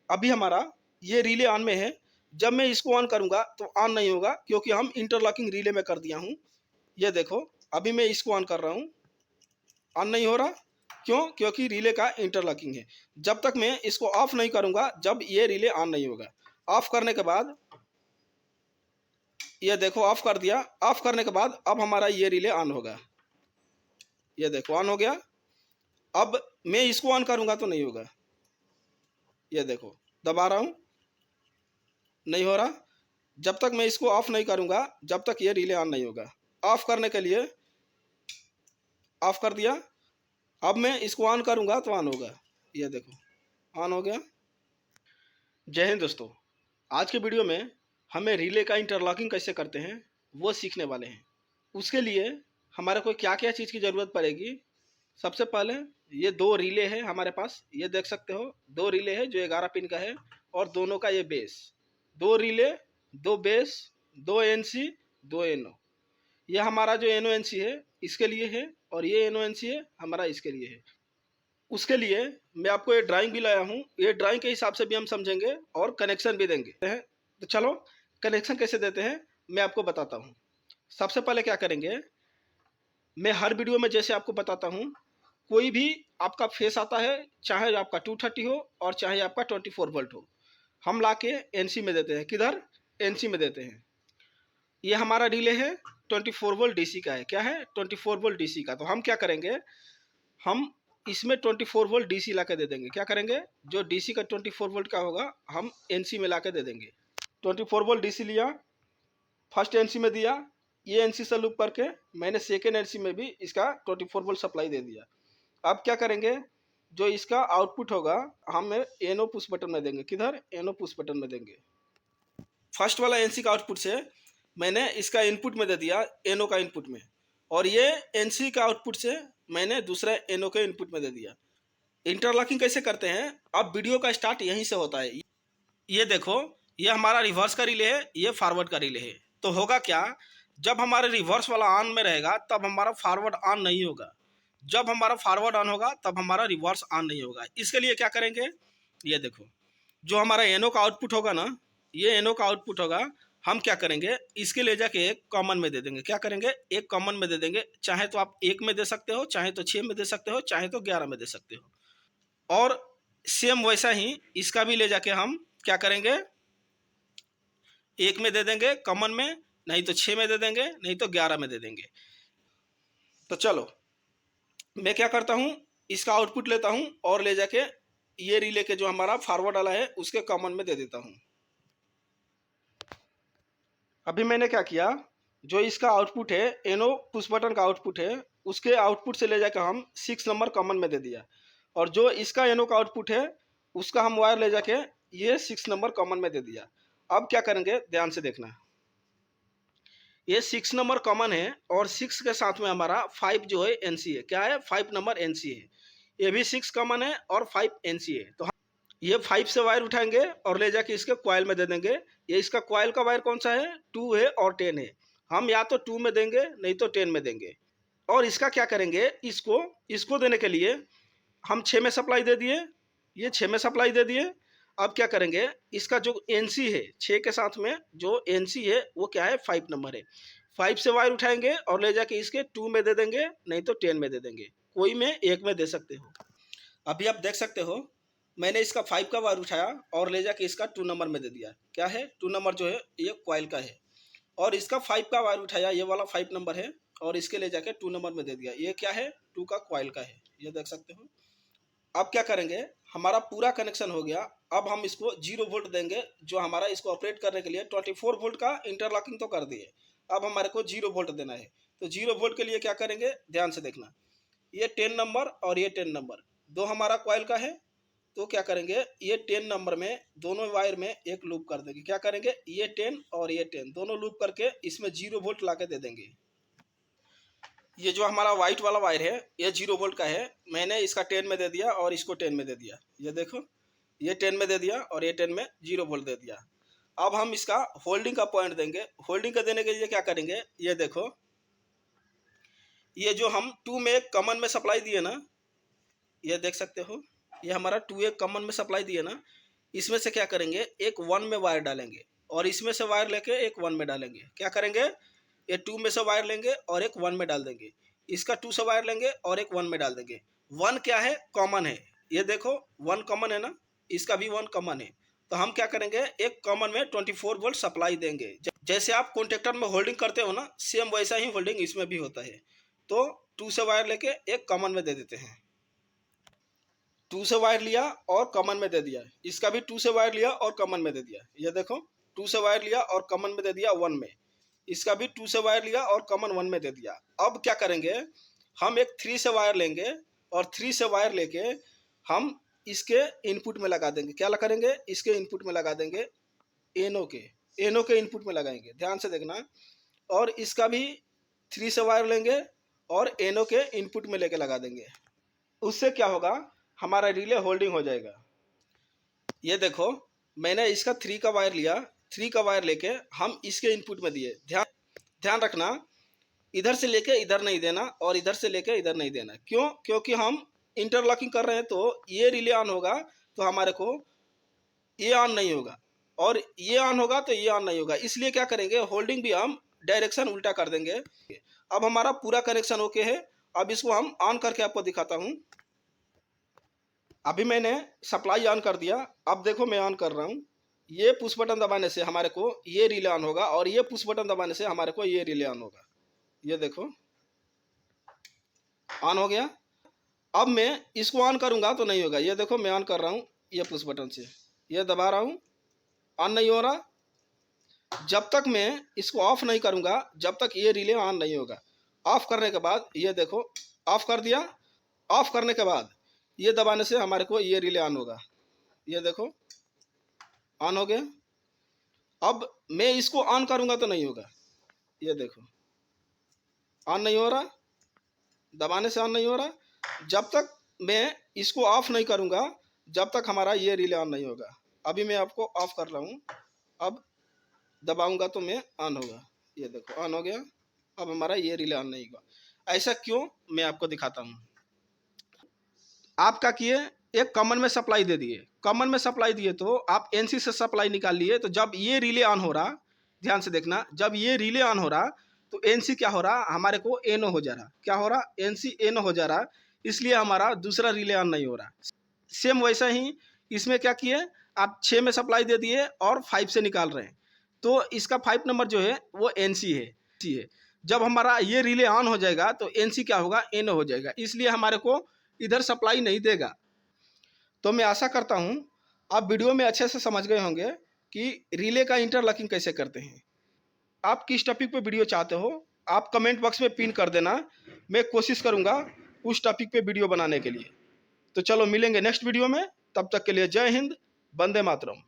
अभी हमारा ये रिले ऑन में है। जब मैं इसको ऑन करूँगा तो ऑन नहीं होगा, क्योंकि हम इंटरलॉकिंग रिले में कर दिया हूँ। ये देखो, अभी मैं इसको ऑन कर रहा हूँ, ऑन नहीं हो रहा। क्यों? क्योंकि रिले का इंटरलॉकिंग है। जब तक मैं इसको ऑफ नहीं करूँगा, जब ये रिले ऑन नहीं होगा। ऑफ करने के बाद ये देखो, ऑफ कर दिया। ऑफ करने के बाद अब हमारा ये रिले ऑन होगा। ये देखो, ऑन हो गया। अब मैं इसको ऑन करूँगा तो नहीं होगा। ये देखो, दबा रहा हूँ, नहीं हो रहा। जब तक मैं इसको ऑफ नहीं करूँगा, जब तक ये रिले ऑन नहीं होगा। ऑफ करने के लिए ऑफ कर दिया। अब मैं इसको ऑन करूँगा तो ऑन होगा। ये देखो, ऑन हो गया। जय हिंद दोस्तों, आज के वीडियो में हमें रिले का इंटरलॉकिंग कैसे करते हैं वो सीखने वाले हैं। उसके लिए हमारे को क्या क्या चीज़ की ज़रूरत पड़ेगी। सबसे पहले ये दो रिले है हमारे पास, ये देख सकते हो। दो रिले है जो 11 पिन का है, और दोनों का ये बेस। दो रिले, दो बेस, दो एनसी, दो एनओ। ये हमारा जो एनओ एनसी है इसके लिए है, और ये एनओ एनसी है हमारा इसके लिए है। उसके लिए मैं आपको ये ड्राइंग भी लाया हूँ। ये ड्राइंग के हिसाब से भी हम समझेंगे और कनेक्शन भी देंगे। तो चलो, कनेक्शन कैसे देते हैं मैं आपको बताता हूँ। सबसे पहले क्या करेंगे, मैं हर वीडियो में जैसे आपको बताता हूँ, कोई भी आपका फेस आता है, चाहे आपका 230 हो और चाहे आपका 24 वोल्ट हो, हम ला के एनसी में देते हैं। किधर? एनसी में देते हैं। ये हमारा रिले है 24 वोल्ट डीसी का है। क्या है? 24 वोल्ट डीसी का। तो हम क्या करेंगे, हम इसमें 24 वोल्ट डीसी ला के दे देंगे। क्या करेंगे, जो डीसी का 24 वोल्ट का होगा हम एनसी में ला के दे देंगे। 24 वोल्ट डीसी लिया, फर्स्ट एनसी में दिया, ये एनसी से लूप करके मैंने सेकेंड एनसी में भी इसका 24 वोल्ट सप्लाई दे दिया। अब क्या करेंगे, जो इसका आउटपुट होगा हम एनओ पुश बटन में देंगे। किधर? एनओ पुश बटन में देंगे। फर्स्ट वाला एनसी का आउटपुट से मैंने इसका इनपुट में दे दिया, एनओ का इनपुट में, और ये एनसी का आउटपुट से मैंने दूसरा एनओ के इनपुट में दे दिया। इंटरलॉकिंग कैसे करते हैं, अब वीडियो का स्टार्ट यहीं से होता है। ये देखो, ये हमारा रिवर्स का रिले है, ये फॉरवर्ड का रिले है। तो होगा क्या, जब हमारे रिवर्स वाला ऑन में रहेगा तब हमारा फॉरवर्ड ऑन नहीं होगा। जब हमारा फॉरवर्ड ऑन होगा तब हमारा रिवर्स ऑन नहीं होगा। इसके लिए क्या करेंगे, ये देखो, जो हमारा एनओ का आउटपुट होगा ना, ये एनओ का आउटपुट होगा, हम क्या करेंगे, इसके ले जाके एक कॉमन में दे देंगे। क्या करेंगे, एक कॉमन में दे देंगे। चाहे तो आप 1 में दे सकते हो, चाहे तो 6 में दे सकते हो, चाहे तो 11 में दे सकते हो। और सेम वैसा ही इसका भी ले जाके हम क्या करेंगे, 1 में दे देंगे कॉमन में, नहीं तो 6 में दे देंगे, नहीं तो 11 में दे देंगे। तो चलो, मैं क्या करता हूँ, इसका आउटपुट लेता हूँ और ले जाके ये रिले के जो हमारा फॉरवर्ड वाला है उसके कॉमन में दे देता हूँ। अभी मैंने क्या किया, जो इसका आउटपुट है, एनओ पुश बटन का आउटपुट है, उसके आउटपुट से ले जाकर हम 6 नंबर कॉमन में दे दिया। और जो इसका एनओ का आउटपुट है उसका हम वायर ले जाके ये 6 नंबर कॉमन में दे दिया। अब क्या करेंगे, ध्यान से देखना। ये 6 नंबर कॉमन है, और 6 के साथ में हमारा 5 जो है एनसी है। क्या है? 5 नंबर एनसी है। ये भी 6 कॉमन है और 5 एनसी है। तो ये 5 से वायर उठाएंगे और ले जाके इसके कॉइल में दे देंगे। ये इसका कॉइल का वायर कौन सा है? 2 है और 10 है। हम या तो 2 में देंगे, नहीं तो 10 में देंगे। और इसका क्या करेंगे, इसको देने के लिए हम 6 में सप्लाई दे दिए, ये 6 में सप्लाई दे दिए। अब क्या करेंगे, इसका जो एनसी है 6 के साथ में जो एनसी है वो क्या है? 5 नंबर है। 5 से वायर उठाएंगे और ले जाके इसके 2 में दे देंगे, नहीं तो 10 में दे देंगे। कोई में एक में दे सकते हो। अभी आप देख सकते हो, मैंने इसका 5 का वायर उठाया और ले जाके इसका 2 नंबर में दे दिया। क्या है? 2 नंबर जो है ये कॉइल का है। और इसका 5 का वायर उठाया, ये वाला 5 नंबर है, और इसके ले जाके 2 नंबर में दे दिया। ये क्या है? 2 का कॉइल का है। ये देख सकते हो। अब क्या करेंगे, हमारा पूरा कनेक्शन हो गया। अब हम इसको 0 वोल्ट देंगे। जो हमारा इसको ऑपरेट करने के लिए 24 वोल्ट का इंटरलॉकिंग तो कर दिए, अब हमारे को 0 वोल्ट देना है। तो 0 वोल्ट के लिए क्या करेंगे, ध्यान से देखना। ये 10 नंबर और ये 10 नंबर दो हमारा कॉइल का है। तो क्या करेंगे, ये 10 नंबर में दोनों वायर में एक लूप कर देंगे। क्या करेंगे, ये 10 और ये 10 दोनों लूप करके इसमें 0 वोल्ट ला के दे देंगे। ये जो हमारा वाइट वाला वायर है ये 0 वोल्ट का है। मैंने इसका 10 में दे दिया और इसको 10 में दे दिया। ये देखो, ये 10 में दे दिया और ये 10 में 0 वोल्ट दे दिया। अब हम इसका होल्डिंग का पॉइंट देंगे। होल्डिंग का देने के लिए क्या करेंगे, ये देखो, ये जो हम 2 में कॉमन में सप्लाई दिए ना, ये देख सकते हो, ये हमारा 2 एक कॉमन में सप्लाई दिए ना, इसमें से क्या करेंगे, एक 1 में वायर डालेंगे और इसमें से वायर लेके एक 1 में डालेंगे। क्या करेंगे, ये 2 में से वायर लेंगे और एक 1 में डाल देंगे, इसका 2 से वायर लेंगे और एक 1 में डाल देंगे। 1 क्या है, कॉमन है, ये देखो 1 कॉमन है ना, इसका भी 1 कॉमन है। तो हम क्या करेंगे, एक कॉमन में 24 वोल्ट सप्लाई देंगे। जैसे आप कॉन्टेक्टर में होल्डिंग करते हो ना, सेम वैसा ही होल्डिंग इसमें भी होता है। तो 2 से वायर लेके एक कॉमन में दे देते हैं, 2 से वायर लिया और कॉमन में दे दिया, इसका भी 2 से वायर लिया और कॉमन में दे दिया। ये देखो 2 से वायर लिया और कॉमन में दे दिया 1 में, इसका भी 2 से वायर लिया और कॉमन 1 में दे दिया। अब क्या करेंगे, हम एक 3 से वायर लेंगे और 3 से वायर लेके हम इसके इनपुट में लगा देंगे। क्या करेंगे, इसके इनपुट में लगा देंगे, एनो के इनपुट में लगाएंगे, ध्यान से देखना। और इसका भी 3 से वायर लेंगे और एनो के इनपुट में लेके लगा देंगे। उससे क्या होगा, हमारा रिले होल्डिंग हो जाएगा। ये देखो मैंने इसका 3 का वायर लिया, 3 का वायर लेके हम इसके इनपुट में दिए। ध्यान रखना, इधर से लेके इधर नहीं देना और इधर से लेके इधर नहीं देना। क्यों, क्योंकि हम इंटरलॉकिंग कर रहे हैं, तो ये रिले ऑन होगा तो हमारे को ये ऑन नहीं होगा, और ये ऑन होगा तो ये ऑन नहीं होगा। इसलिए क्या करेंगे, होल्डिंग भी हम डायरेक्शन उल्टा कर देंगे। अब हमारा पूरा कनेक्शन ओके है। अब इसको हम ऑन करके आपको दिखाता हूँ। अभी मैंने सप्लाई ऑन कर दिया, अब देखो मैं ऑन कर रहा हूँ। ये पुश बटन दबाने से हमारे को ये रिले ऑन होगा और ये पुश बटन दबाने से हमारे को ये रिले ऑन होगा। ये देखो ऑन हो गया। अब मैं इसको ऑन करूँगा तो नहीं होगा। ये देखो मैं ऑन कर रहा हूँ, ये पुश बटन से ये दबा रहा हूँ, ऑन नहीं हो रहा। जब तक मैं इसको ऑफ नहीं करूँगा जब तक ये रिले ऑन नहीं होगा। ऑफ करने के बाद ये देखो ऑफ कर दिया। ऑफ करने के बाद ये दबाने से हमारे को ये रिले ऑन होगा। ये देखो ऑन हो गया। अब मैं इसको ऑन करूँगा तो नहीं होगा। ये देखो ऑन नहीं हो रहा, दबाने से ऑन नहीं हो रहा। जब तक मैं इसको ऑफ नहीं करूँगा जब तक हमारा ये रिले ऑन नहीं होगा। अभी मैं आपको ऑफ कर रहा हूँ, अब दबाऊंगा तो मैं ऑन होगा। ये देखो ऑन हो गया। अब हमारा ये रिले ऑन नहीं होगा। ऐसा क्यों, मैं आपको दिखाता हूँ। आप क्या किए, एक कॉमन में सप्लाई दे दिए। कॉमन में सप्लाई दिए तो आप एनसी से सप्लाई निकाल लिए। तो जब ये रिले ऑन हो रहा, ध्यान से देखना, जब ये रिले ऑन हो रहा तो एनसी क्या हो रहा, हमारे को एनो हो जा रहा। क्या हो रहा, एनसी एनो हो जा रहा, इसलिए हमारा दूसरा रिले ऑन नहीं हो रहा। सेम वैसा ही इसमें क्या किए, आप 6 में सप्लाई दे दिए और 5 से निकाल रहे हैं, तो इसका 5 नंबर जो है वो एनसी है। जब हमारा ये रिले ऑन हो जाएगा तो एनसी क्या होगा, एनो हो जाएगा, इसलिए हमारे को इधर सप्लाई नहीं देगा। तो मैं आशा करता हूँ आप वीडियो में अच्छे से समझ गए होंगे कि रिले का इंटरलॉकिंग कैसे करते हैं। आप किस टॉपिक पे वीडियो चाहते हो आप कमेंट बॉक्स में पिन कर देना, मैं कोशिश करूँगा उस टॉपिक पे वीडियो बनाने के लिए। तो चलो मिलेंगे नेक्स्ट वीडियो में, तब तक के लिए जय हिंद, वंदे मातरम।